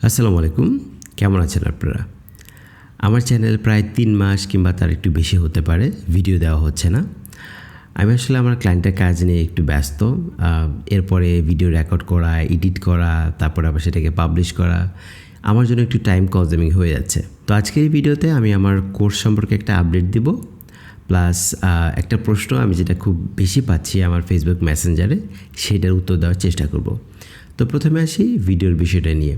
আসসালামু আলাইকুম, কেমন আছেন আপনারা? আমার চ্যানেল প্রায় ৩ মাস কিংবা তার একটু বেশি হতে পারে ভিডিও দেওয়া হচ্ছে না। আমি আসলে আমার ক্লায়েন্টের কাজ নিয়ে একটু ব্যস্ত। এরপরে ভিডিও রেকর্ড করা, এডিট করা, তারপরে আবার সেটাকে পাবলিশ করা আমার জন্য একটু টাইম কনজিউমিং হয়ে যাচ্ছে। তো আজকের এই ভিডিওতে আমি আমার কোর্স সম্পর্কে একটা আপডেট দিব, প্লাস একটা প্রশ্ন আমি যেটা খুব বেশি পাচ্ছি আমার ফেসবুক মেসেঞ্জারে, সেটার উত্তর দেওয়ার চেষ্টা করব। তো প্রথমে আসি ভিডিওর বিষয়টা নিয়ে।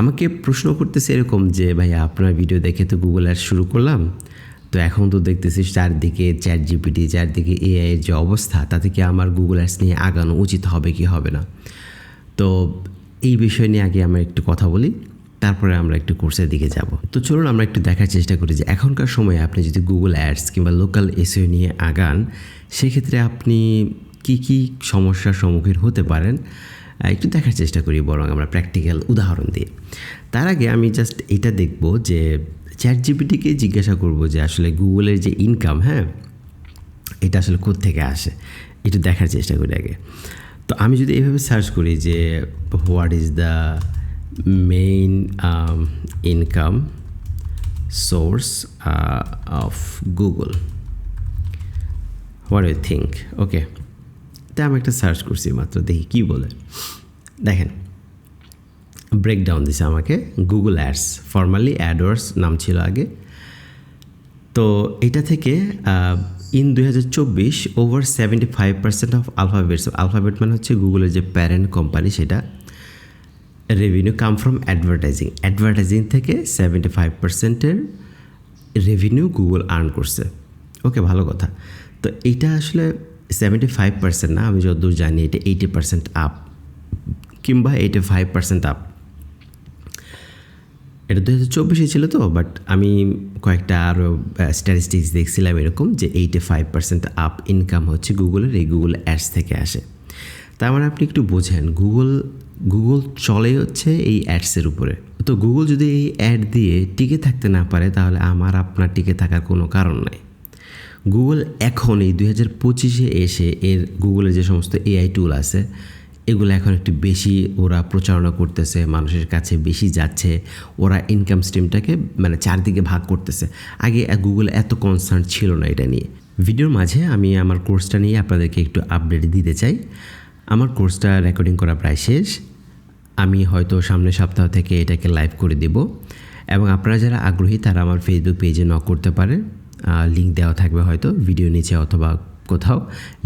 আমাকে প্রশ্ন করতেছে এরকম যে, ভাইয়া আপনার ভিডিও দেখে তো গুগল অ্যাডস শুরু করলাম, তো এখন তো দেখতেছি চারদিকে চ্যাট জিপিটি, চারদিকে এআই এর যে অবস্থা, তাতে কি আমার গুগল অ্যাডস নিয়ে আগানো উচিত হবে কি হবে না? তো এই বিষয় নিয়ে আগে আমরা একটু কথা বলি, তারপরে আমরা একটু কোর্সের দিকে যাব। তো চলুন আমরা একটু দেখার চেষ্টা করি যে এখনকার সময়ে আপনি যদি গুগল অ্যাডস কিংবা লোকাল এসইও নিয়ে আগান, সেক্ষেত্রে আপনি কি কি সমস্যার সম্মুখীন হতে পারেন একটু দেখার চেষ্টা করি, বরং আমরা প্র্যাকটিক্যাল উদাহরণ দিয়ে। তার আগে আমি জাস্ট এটা দেখব যে চ্যাট জিপিটিকে জিজ্ঞাসা করব যে আসলে গুগলের যে ইনকাম, হ্যাঁ, এটা আসলে কোত্থেকে আসে, একটু দেখার চেষ্টা করি আগে। তো আমি যদি এইভাবে সার্চ করি যে what is the main income source of Google, what you think, okay, তা আমি একটা সার্চ করছি মাত্র, দেখি কী বলে। দেখেন, ব্রেকডাউন দিছে আমাকে গুগল অ্যাডস, ফর্মালি অ্যাডওয়ার্ডস নাম ছিল আগে। তো এটা থেকে in 2024 over 75% of alphabets, alphabet মানে হচ্ছে গুগলের যে প্যারেন্ট কোম্পানি, সেটা revenue come from advertising, advertising থেকে 75%-এর রেভিনিউ গুগল আর্ন করছে। ওকে, ভালো কথা। তো এইটা আসলে 75% না, আমি যতদূর জানি এটা 80% আপ কিংবা 85% আপ। এটা 2024 ছিল তো, বাট আমি কয়েকটা আরও স্ট্যাটিস্টিক্স দেখছিলাম এরকম যে 85% আপ ইনকাম হচ্ছে গুগলের এই গুগল অ্যাডস থেকে আসে। তার মানে আপনি একটু বোঝেন, গুগল চলে হচ্ছে এই অ্যাডসের উপরে। তো গুগল যদি এই অ্যাড দিয়ে টিকে থাকতে না পারে, তাহলে আমার আপনার টিকে থাকার কোনো কারণ নাই। গুগল এখন এই 2025-এ এসে এর গুগলের যে সমস্ত এআই টুল আছে, এগুলো এখন একটু বেশি ওরা প্রচারণা করতেছে, মানুষের কাছে বেশি যাচ্ছে, ওরা ইনকাম স্ট্রিমটাকে মানে চারদিকে ভাগ করতেছে। আগে গুগল এত কনসার্ন ছিল না এটা নিয়ে। ভিডিওর মাঝে আমি আমার কোর্সটা নিয়ে আপনাদেরকে একটু আপডেট দিতে চাই। আমার কোর্সটা রেকর্ডিং করা প্রায় শেষ, আমি হয়তো সামনের সপ্তাহ থেকে এটাকে লাইভ করে দেব, এবং আপনারা যারা আগ্রহী তারা আমার ফেসবুক পেজে নক করতে পারেন, লিঙ্ক দেওয়া থাকবে হয়তো ভিডিও নিচে অথবা কোথাও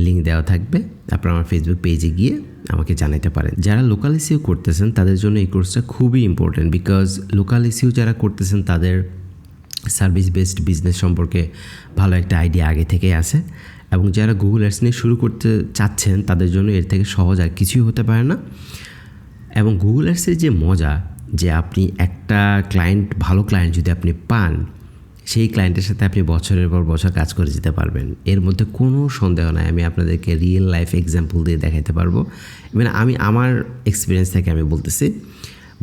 লিঙ্ক দেওয়া থাকবে, আপনারা আমার ফেসবুক পেজে গিয়ে আমাকে জানাতে পারেন। যারা লোকাল এসইও করতেছেন তাদের জন্য এই কোর্সটা খুবই ইম্পর্ট্যান্ট, বিকজ লোকাল এসইও যারা করতেছেন তাদের সার্ভিস বেসড বিজনেস সম্পর্কে ভালো একটা আইডিয়া আগে থেকেই আছে, এবং যারা গুগল অ্যাডস নিয়ে শুরু করতে চাচ্ছেন তাদের জন্য এর থেকে সহজ আর কিছুই হতে পারে না। এবং গুগল অ্যাডসের যে মজা, যে আপনি একটা ক্লায়েন্ট, ভালো ক্লায়েন্ট যদি আপনি পান, সেই ক্লায়েন্টের সাথে আপনি বছরের পর বছর কাজ করে যেতে পারবেন, এর মধ্যে কোনো সন্দেহ নাই। আমি আপনাদেরকে রিয়েল লাইফ এক্সাম্পল দিয়ে দেখাতে পারবো, মানে আমি আমার এক্সপিরিয়েন্স থেকে আমি বলতেছি,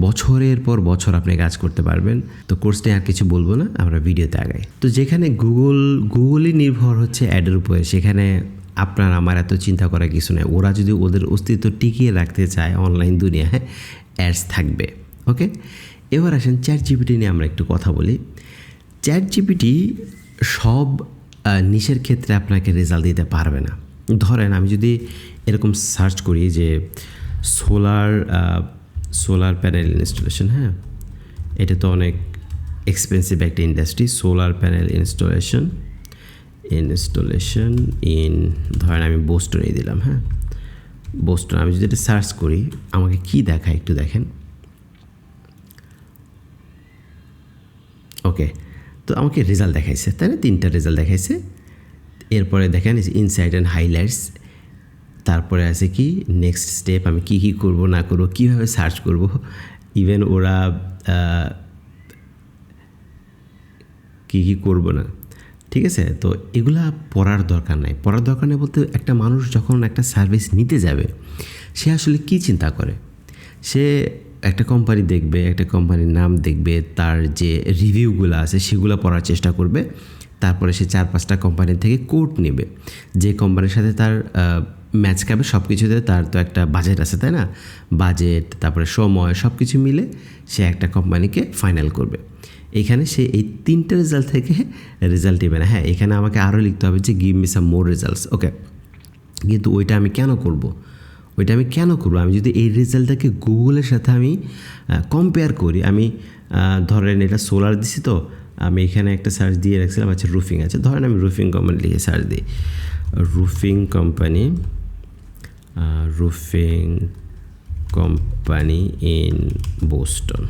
বছরের পর বছর আপনি কাজ করতে পারবেন। তো কোর্সটা আর কিছু বলবো না, আমরা ভিডিওতে আগাই। তো যেখানে গুগলই নির্ভর হচ্ছে অ্যাডের উপরে, সেখানে আপনার আমার এত চিন্তা করার কিছু নেই। ওরা যদি ওদের অস্তিত্ব টিকিয়ে রাখতে চায় অনলাইন দুনিয়ায়, অ্যাডস থাকবে। ওকে, এবার আসেন চ্যাট জিপিটি নিয়ে আমরা একটু কথা বলি। চ্যাট জিপিটি সব নিশের ক্ষেত্রে আপনাকে রেজাল্ট দিতে পারবে না। ধরেন আমি যদি এরকম সার্চ করি যে সোলার প্যানেল ইনস্টলেশন, হ্যাঁ, এটা তো অনেক এক্সপেন্সিভ একটা industry. Solar panel installation in, ধরেন আমি বোস্টনে দিলাম, হ্যাঁ, বোস্টন। আমি যদি এটা সার্চ করি আমাকে কি দেখায় একটু দেখেন। ওকে, তো আমাকে রেজাল্ট দেখাইছে, তাই না, 3টা রেজাল্ট দেখাইছে। এরপরে দেখেন ইনসাইট অ্যান্ড হাইলাইটস, তারপরে আছে কি নেক্সট স্টেপ, আমি কী কী করবো না করবো, কীভাবে সার্চ করব, ইভেন ওরা কী কী করবো না, ঠিক আছে। তো এগুলা পড়ার দরকার নাই, বলতে একটা মানুষ যখন একটা সার্ভিস নিতে যাবে, সে আসলে কী চিন্তা করে, সে একটা কোম্পানি দেখবে, একটা কোম্পানির নাম দেখবে, তার যে রিভিউগুলো আছে সেগুলো পড়ার চেষ্টা করবে, তারপরে সে 4-5টা কোম্পানির থেকে কোট নেবে, যে কোম্পানির সাথে তার ম্যাচ খাবে সব কিছুতে, তার তো একটা বাজেট আছে তাই না, বাজেট তারপরে সময় সব কিছু মিলে সে একটা কোম্পানিকে ফাইনাল করবে। এখানে সে এই 3টে রেজাল্ট থেকে রেজাল্ট দেবে না। হ্যাঁ, এখানে আমাকে আরও লিখতে হবে যে গিভ মি সাম মোর রেজাল্টস, ওকে। কিন্তু ওইটা আমি কেন করব? আমি যদি এই রেজাল্টটাকে গুগলের সাথে আমি কম্পেয়ার করি, আমি ধরেন এটা সোলার দিছি, তো আমি এখানে একটা সার্চ দিয়ে রাখছিলাম, আচ্ছা রুফিং আছে, ধরেন আমি রুফিং কোম্পানি লিখে সার্চ দিই, roofing company in Boston,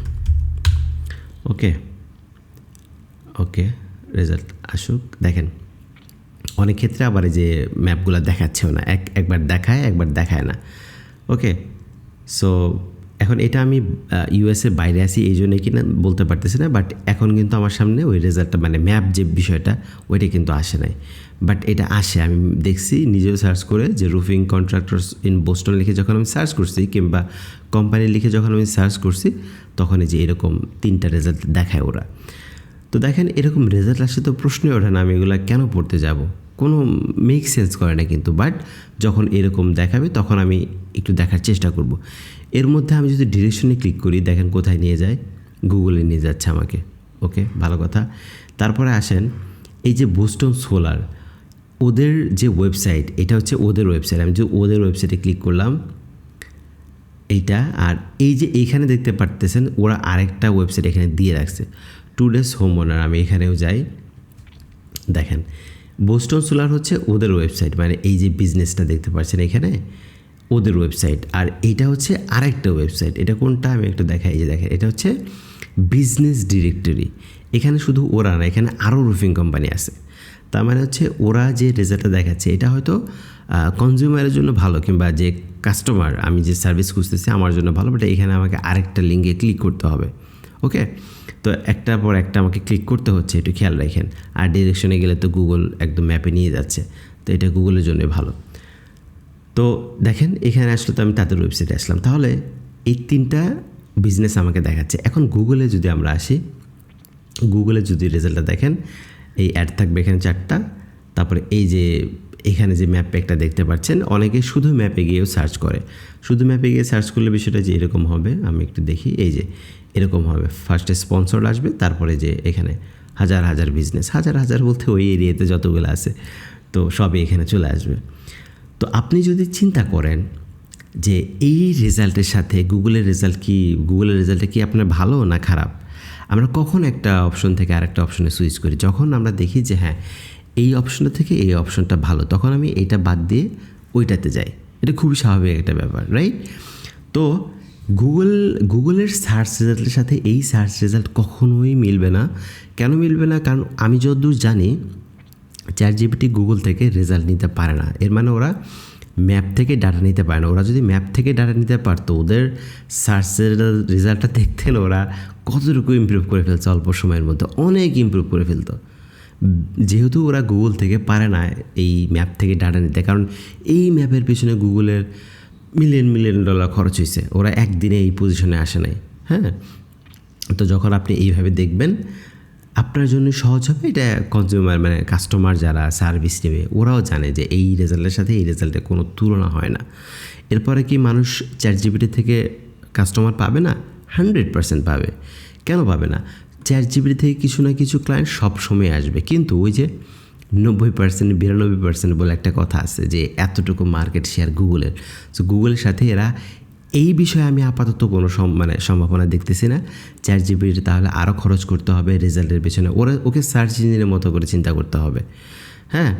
okay result আসুক। দেখেন অনেক ক্ষেত্রে আবার এই যে ম্যাপগুলো দেখাচ্ছেও না, একবার দেখায় একবার দেখায় না, ওকে। সো এখন এটা আমি ইউএসএ বাইরে আসি এই জন্যই কিনা বলতে পারতেছি না, বাট এখন কিন্তু আমার সামনে ওই রেজাল্টটা মানে ম্যাপ যে বিষয়টা ওইটা কিন্তু আসে নাই, বাট এটা আসে। আমি দেখছি নিজেও সার্চ করে যে রুফিং কন্ট্রাক্টরস ইন বোস্টন লিখে যখন আমি সার্চ করছি, কিংবা কোম্পানি লিখে যখন আমি সার্চ করছি, তখন এই যে এরকম 3টা রেজাল্ট দেখায় ওরা। তো দেখেন এরকম রেজাল্ট আসলে তো প্রশ্নই ওঠে না আমি এগুলো কেন পড়তে যাব, কোনো মেক সেন্স করে না কিন্তু। বাট যখন এরকম দেখাবে তখন আমি একটু দেখার চেষ্টা করব। এর মধ্যে আমি যদি ডিরেকশনে ক্লিক করি, দেখেন কোথায় নিয়ে যায়, গুগলে নিয়ে যাচ্ছে আমাকে, ওকে ভালো কথা। তারপরে আসেন এই যে বোস্টন সোলার, ওদের যে ওয়েবসাইট, এটা হচ্ছে ওদের ওয়েবসাইট। আমি যে ওদের ওয়েবসাইটে ক্লিক করলাম এইটা, আর এই যে এইখানে দেখতে পারতেছেন ওরা আরেকটা ওয়েবসাইট এখানে দিয়ে রাখছে, টুডেস হোম ওনার। আমি এখানেও যাই, দেখেন বোস্টন সোলার হচ্ছে ওদের ওয়েবসাইট, মানে এই যে বিজনেসটা দেখতে পাচ্ছেন এখানে ওদের ওয়েবসাইট, আর এইটা হচ্ছে আরেকটা ওয়েবসাইট। এটা কোনটা আমি একটু দেখাই, এই যে দেখেন এটা হচ্ছে বিজনেস ডিরেক্টরি। এখানে শুধু ওরা না, এখানে আরও রুফিং কোম্পানি আছে। তার মানে হচ্ছে ওরা যে রেজাল্টটা দেখাচ্ছে এটা হয়তো কনজিউমারের জন্য ভালো, কিংবা যে কাস্টমার আমি যে সার্ভিস খুঁজতেছি আমার জন্য ভালো, বাট এখানে আমাকে আরেকটা লিঙ্কে ক্লিক করতে হবে, ওকে। তো একটার পর একটা আমাকে ক্লিক করতে হচ্ছে, একটু খেয়াল রাখেন। আর ডিরেকশনে গেলে তো গুগল একদম ম্যাপে নিয়ে যাচ্ছে, তো এটা গুগলের জন্য ভালো। তো দেখেন এখানে আসলে তো আমি তাদের ওয়েবসাইটে আসলাম, তাহলে এই 3টা বিজনেস আমাকে দেখাচ্ছে। এখন গুগলে যদি আমরা আসি, গুগলে যদি রেজাল্টটা দেখেন, এই অ্যাড থাকবে এখানে 4টা, তারপরে এই যে এখানে যে ম্যাপ প্যাকটা দেখতে পাচ্ছেন, অনেকে শুধু ম্যাপে গিয়েও সার্চ করে। শুধু ম্যাপে গিয়ে সার্চ করলে বিষয়টা যে এরকম হবে, আমি একটু দেখি, এই যে এরকম হবে, ফার্স্টে স্পন্সর আসবে, তারপরে যে এখানে হাজার হাজার বিজনেস, হাজার বলতে ওই এরিয়াতে যতগুলো আছে তো সবই এখানে চলে আসবে। তো আপনি যদি চিন্তা করেন যে এই রেজাল্টের সাথে গুগলের রেজাল্টটা কি আপনার ভালো না খারাপ, আমরা কখন একটা অপশন থেকে আরেকটা অপশনে সুইচ করি? যখন আমরা দেখি যে হ্যাঁ এই অপশনটা থেকে এই অপশনটা ভালো, তখন আমি এইটা বাদ দিয়ে ওইটাতে যাই। এটা খুবই স্বাভাবিক একটা ব্যাপার, রাইট? তো গুগলের সার্চ রেজাল্টের সাথে এই সার্চ রেজাল্ট কখনোই মিলবে না। কেন মিলবে না? কারণ আমি যতদূর জানি চ্যাটজিপিটি গুগল থেকে রেজাল্ট নিতে পারে না। এর মানে ওরা ম্যাপ থেকে ডাটা নিতে পারে না। ওরা যদি ম্যাপ থেকে ডাটা নিতে পারতো, ওদের সার্চের রেজাল্টটা দেখতেন ওরা কতটুকু ইমপ্রুভ করে ফেলছে অল্প সময়ের মধ্যে, অনেক ইমপ্রুভ করে ফেলতো। যেহেতু ওরা গুগল থেকে পারে না এই ম্যাপ থেকে ডাটা নিতে, কারণ এই ম্যাপের পিছনে গুগলের মিলিয়ন ডলার খরচ হয়েছে, ওরা একদিনে এই পজিশনে আসে নাই। হ্যাঁ, তো যখন আপনি এইভাবে দেখবেন আপনার জন্য সহজ হবে। এটা কনজিউমার মানে কাস্টমার যারা সার্ভিস নেবে ওরাও জানে যে এই রেজাল্টের সাথে এই রেজাল্টের কোনো তুলনা হয় না। এরপরে কি মানুষ চ্যাটজিপিটি থেকে কাস্টমার পাবে না? 100% পাবে। কেন পাবে না? চ্যাটজিপিটি থেকে কিছু না কিছু ক্লায়েন্ট সবসময় আসবে, কিন্তু ওই যে 90% 92% বলে একটা কথা আছে যে এতটুকু মার্কেট শেয়ার গুগলের। সো গুগলের সাথে এরা এই বিষয়ে আমি আপাতত কোনো সম্ভাবনা দেখতেছি না। চ্যাটজিপিটি তাহলে আরও খরচ করতে হবে রেজাল্টের পেছনে, ওকে সার্চ ইঞ্জিনের মতো করে চিন্তা করতে হবে। হ্যাঁ,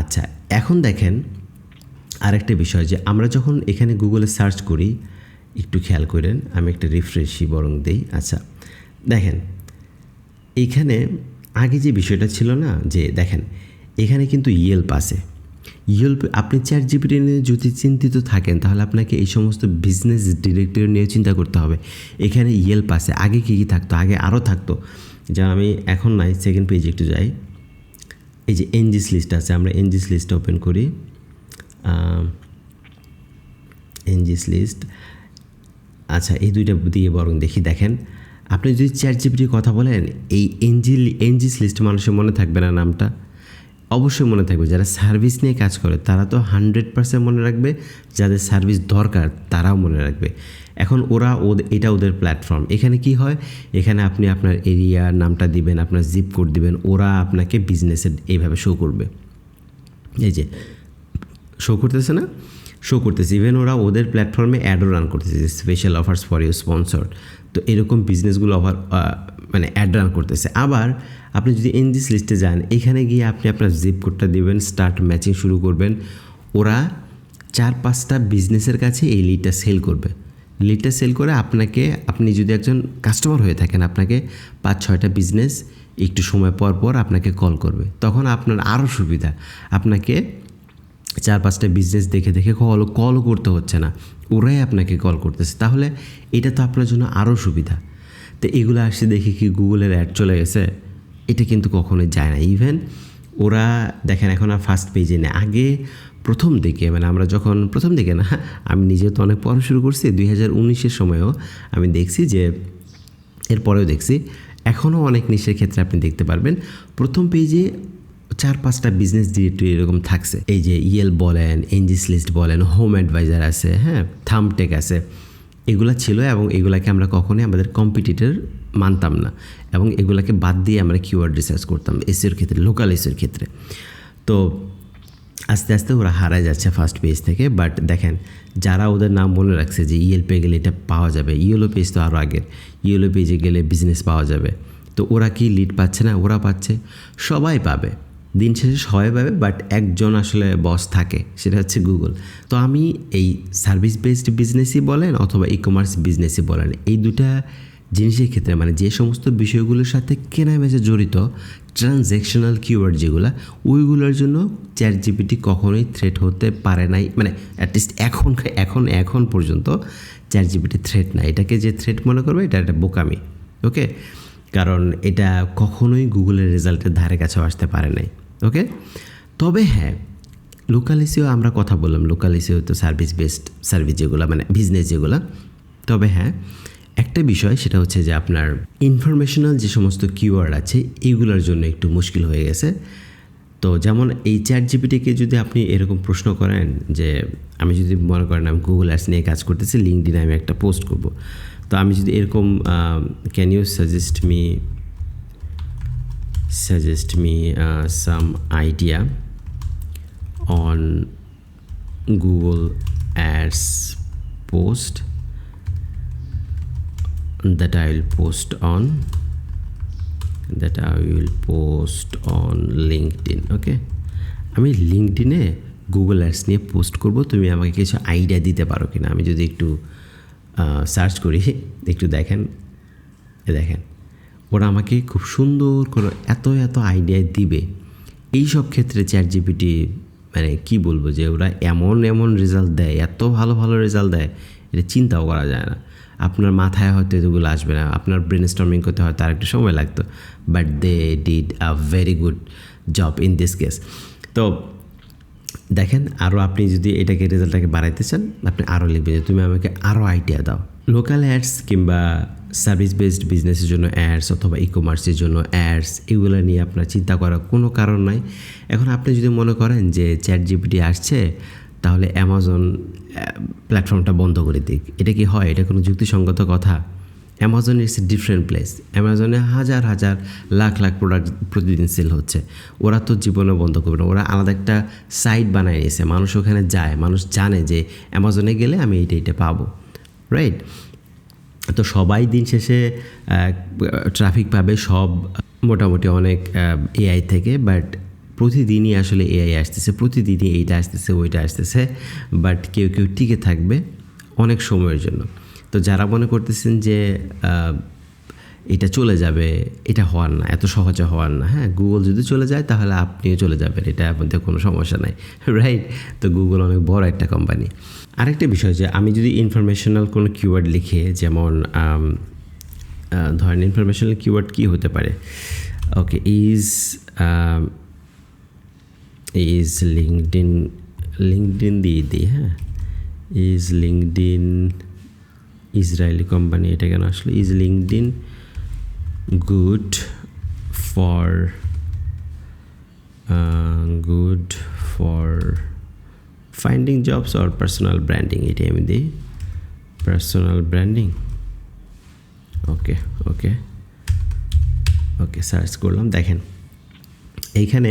আচ্ছা, এখন দেখেন আরেকটা বিষয় যে আমরা যখন এখানে গুগলে সার্চ করি, একটু খেয়াল করেন, আমি একটা রিফ্রেশই বরং দিই। আচ্ছা দেখেন এইখানে আগে যে বিষয়টা ছিল না, যে দেখেন এখানে কিন্তু ইয়েল্প আছে। ইয়েল্প, আপনি চ্যাটজিপিটি নিয়ে যদি চিন্তিত থাকেন তাহলে আপনাকে এই সমস্ত বিজনেস ডিরেক্টরি নিয়ে চিন্তা করতে হবে। এখানে ইয়েল্প আছে, আগে কী থাকতো? আগে আরও থাকতো, যা আমি এখন নাই। সেকেন্ড পেজে একটু যাই, এই যে এনজিস লিস্ট আছে, আমরা এনজিস লিস্ট ওপেন করি। এনজিস লিস্ট, আচ্ছা এই দুইটা দিয়ে বরং দেখি। দেখেন আপনি যদি চ্যাটজিপিটির কথা বলেন, এই এনজিস লিস্ট মানুষের মনে থাকবে না নামটা? অবশ্যই মনে থাকবে যারা সার্ভিস নিয়ে কাজ করে তারা তো 100% মনে রাখবে, যাদের সার্ভিস দরকার তারাও মনে রাখবে। এখন এটা ওদের প্ল্যাটফর্ম। এখানে কি হয়, এখানে আপনি আপনার এরিয়ার নামটা দিবেন, আপনার জিপ কোড দিবেন, ওরা আপনাকে বিজনেসের এইভাবে শো করবে। এই যে শো করতেছে না, শো করতেছে। ইভেন ওরা ওদের প্ল্যাটফর্মে অ্যাডও রান করতেছে, special offers for you sponsored. তো এরকম বিজনেসগুলো মানে অ্যাড রান করতেছে। আবার আপনি যদি এনজিস লিস্টে যান, এখানে গিয়ে আপনি আপনার জিপ কোডটা দিবেন, স্টার্ট ম্যাচিং শুরু করবেন। ওরা 4-5টা বিজনেসের কাছে এই লিডটা সেল করবে। লিডটা সেল করে আপনি যদি একজন কাস্টমার হয়ে থাকেন, আপনাকে 5-6টা বিজনেস একটু সময় পর পর আপনাকে কল করবে। তখন আপনার আরও সুবিধা, আপনাকে 4-5টা বিজনেস দেখে কলও করতে হচ্ছে না, ওরাই আপনাকে কল করতেছে। তাহলে এটা তো আপনার জন্য আরও সুবিধা। তো এগুলো আসছে দেখে কি গুগলের অ্যাড চলে গেছে? এটা কিন্তু কখনোই যায় না। ইভেন ওরা দেখেন এখন আর ফার্স্ট পেজে নেই। আগে প্রথম দিকে, মানে আমরা যখন প্রথম দিকে না, আমি নিজেও তো অনেক পড়া শুরু করছি 2019-এর সময়ও আমি দেখছি, যে এরপরেও দেখছি, এখনও অনেক নিশের ক্ষেত্রে আপনি দেখতে পারবেন প্রথম পেজে 4-5টা বিজনেস ডিরেক্টরি এরকম থাকছে। এই যে ইয়েল বলেন, এনজিস লিস্ট বলেন, হোম অ্যাডভাইজার আছে, হ্যাঁ, থামটেক আছে, এগুলা ছিল। এবং এগুলাকে আমরা কখনোই আমাদের কম্পিটিটর মানতাম না, এবং এগুলাকে বাদ দিয়ে আমরা কিওয়ার্ড রিসার্চ করতাম এসিওর ক্ষেত্রে, লোকাল এসিওর ক্ষেত্রে। তো আস্তে আস্তে ওরা হারায় যাচ্ছে ফার্স্ট পেজ থেকে। বাট দেখেন, যারা ওদের নাম মনে রাখছে যে ইয়েলপে গেলে এটা পাওয়া যাবে, ইয়েলো পেজ তো আরও আগের, ইয়েলো পেজে গেলে বিজনেস পাওয়া যাবে, তো ওরা কি লিড পাচ্ছে না? ওরা পাচ্ছে, সবাই পাবে, দিন শেষে সবাই পাবে। বাট একজন আসলে বস থাকে, সেটা হচ্ছে গুগল। তো আমি এই সার্ভিস বেসড বিজনেসই বলেন অথবা ই কমার্স বিজনেসই বলেন, এই দুটা জিনিসের ক্ষেত্রে, মানে যে সমস্ত বিষয়গুলোর সাথে কেনাবেচা জড়িত, ট্রানজ্যাকশনাল কিওয়ার্ড যেগুলো, ওইগুলোর জন্য চ্যাটজিপিটি কখনোই থ্রেট হতে পারে নাই। মানে অ্যাটলিস্ট এখন পর্যন্ত চ্যাটজিপিটি থ্রেট না। এটাকে যে থ্রেট মনে করবে, এটা একটা বোকামি। ওকে, কারণ এটা কখনোই গুগলের রেজাল্টের ধারে কাছেও আসতে পারে নাই। ওকে, তবে হ্যাঁ, লোকাল এসিও আমরা কথা বললাম, লোকাল এসিও তো সার্ভিস বেসড সার্ভিস যেগুলো, মানে বিজনেস যেগুলো। তবে হ্যাঁ, একটা বিষয়, সেটা হচ্ছে যে আপনার ইনফরমেশনাল যে সমস্ত কিওয়ার্ড আছে, এইগুলোর জন্য একটু মুশকিল হয়ে গেছে। তো যেমন এই চ্যাটজিপিটিকে যদি আপনি এরকম প্রশ্ন করেন যে, আমি যদি মনে করেন আমি গুগল অ্যাডস নিয়ে কাজ করতেছি, লিঙ্কডইনে আমি একটা পোস্ট করব, তো আমি যদি এরকম can you suggest me some idea on Google ads post that I will post on LinkedIn. Okay, আমি লিঙ্কডইনে গুগল অ্যাডস নিয়ে পোস্ট করব, তুমি আমাকে কিছু আইডিয়া দিতে পারো কিনা? আমি যদি একটু সার্চ করি, একটু দেখেন, ওরা আমাকে খুব সুন্দর করে এত আইডিয়া দিবে। এই সব ক্ষেত্রে চ্যাটজিপিটি, মানে কি বলবো, যে ওরা এমন রেজাল্ট দেয়, এত ভালো রেজাল্ট দেয়, এটা চিন্তাও করা যায় না। আপনার মাথায় হয়তো এগুলো আসবে না, আপনার ব্রেনস্টর্মিং করতে হয়তো আর একটু সময় লাগতো, but they did a very good job in this case. তো দেখেন, আরও আপনি যদি এটাকে রেজাল্টটাকে বাড়াইতে চান, আপনি আরও লিখবেন যে তুমি আমাকে আরও আইডিয়া দাও। লোকাল অ্যাডস কিংবা সার্ভিস বেসড বিজনেসের জন্য অ্যাডস অথবা ই কমার্সের জন্য অ্যাডস, এগুলো নিয়ে আপনার চিন্তা করার কোনো কারণ নাই। এখন আপনি যদি মনে করেন যে চ্যাটজিপিটি আসছে, তাহলে অ্যামাজন প্ল্যাটফর্মটা বন্ধ করে দিক, এটা কি হয়? এটা কোনো যুক্তিসঙ্গত কথা? Amazon it's a different place. অ্যামাজনে হাজার লাখ প্রোডাক্ট প্রতিদিন সেল হচ্ছে, ওরা তো জীবনে বন্ধ করবে না। ওরা আলাদা একটা সাইট বানায় নিয়েছে, মানুষ ওখানে যায়, মানুষ জানে যে অ্যামাজনে গেলে আমি এইটা পাবো, রাইট? তো সবাই দিন শেষে ট্রাফিক পাবে, সব মোটামুটি অনেক এআই থেকে, বাট প্রতিদিনই আসলে এআই আসতেছে, প্রতিদিনই এইটা আসতেছে, ওইটা আসতেছে, বাট কেউ টিকে থাকবে অনেক সময়ের জন্য। তো যারা মনে করতেছেন যে এটা চলে যাবে, এটা হওয়ার না, এত সহজে হওয়ার না। হ্যাঁ, গুগল যদি চলে যায় তাহলে আপনিও চলে যাবেন, এটা মধ্যে কোনো সমস্যা নাই, রাইট? তো গুগল অনেক বড় একটা কোম্পানি। আরেকটা বিষয়, যে আমি যদি ইনফরমেশনাল কোনো কিওয়ার্ড লিখে, যেমন ধরেন ইনফরমেশনাল কিওয়ার্ড কী হতে পারে? ওকে, ইজ লিঙ্কডইন দিয়ে দিই। হ্যাঁ, ইজ লিঙ্কডইন ইসরায়েলি কোম্পানি, এটা কেন আসলে? Is LinkedIn good for good for finding jobs or personal branding, এটাই আমি দিই পার্সোনাল ব্র্যান্ডিং। ওকে ওকে ওকে, সার্চ করলাম। দেখেন এইখানে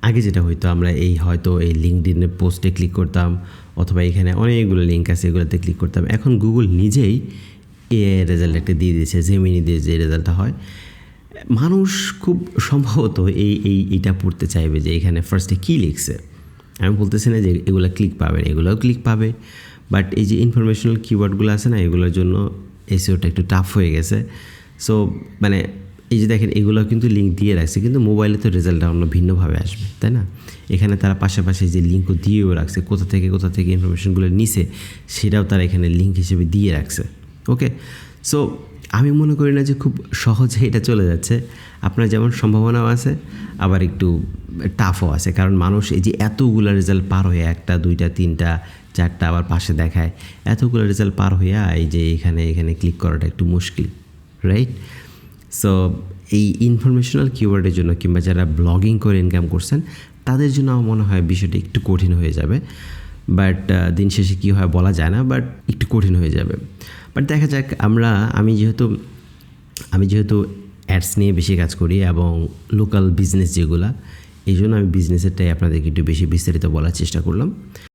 আগে যেটা হইতো, আমরা হয়তো এই লিঙ্কডিনের পোস্টে ক্লিক করতাম, অথবা এখানে অনেকগুলো লিঙ্ক আছে, এগুলোতে ক্লিক করতাম। এখন গুগল নিজেই রেজাল্ট একটা দিয়ে দিয়েছে, জেমিনি দিয়ে যে রেজাল্টটা হয়। মানুষ খুব সম্ভবত এইটা পড়তে চাইবে যে এখানে ফার্স্টে কী লিখছে। আমি বলতেছি না যে এগুলো ক্লিক পাবে না, এগুলোও ক্লিক পাবে, বাট এই যে ইনফরমেশনাল কিওয়ার্ডগুলো আছে না, এগুলোর জন্য এসইওটা একটু টাফ হয়ে গেছে। সো মানে এই যে দেখেন, এগুলো কিন্তু লিঙ্ক দিয়ে রাখছে, কিন্তু মোবাইলে তো রেজাল্টটা অন্য ভিন্নভাবে আসবে, তাই না? এখানে তারা পাশাপাশি যে লিঙ্কও দিয়েও রাখছে, কোথা থেকে ইনফরমেশনগুলো নিছে সেটাও তারা এখানে লিঙ্ক হিসেবে দিয়ে রাখছে। ওকে, সো আমি মনে করি না যে খুব সহজে এটা চলে যাচ্ছে। আপনার যেমন সম্ভাবনাও আছে, আবার একটু টাফও আছে, কারণ মানুষ এই যে এতগুলো রেজাল্ট পার হয়ে, 1টা 2টা 3টা 4টা আবার পাশে দেখায়, এতগুলো রেজাল্ট পার হইয়া এই যে এখানে ক্লিক করাটা একটু মুশকিল, রাইট? সো এই ইনফরমেশনাল কিওয়ার্ডের জন্য, কিংবা যারা ব্লগিং করে ইনকাম করছেন, তাদের জন্য আমার মনে হয় বিষয়টা একটু কঠিন হয়ে যাবে। বাট দিন শেষে কী হয় বলা যায় না, বাট একটু কঠিন হয়ে যাবে। বাট দেখা যাক, আমি যেহেতু অ্যাডস নিয়ে বেশি কাজ করি এবং লোকাল বিজনেস যেগুলা, এই জন্য আমি বিজনেসেরটাই আপনাদেরকে একটু বেশি বিস্তারিত বলার চেষ্টা করলাম।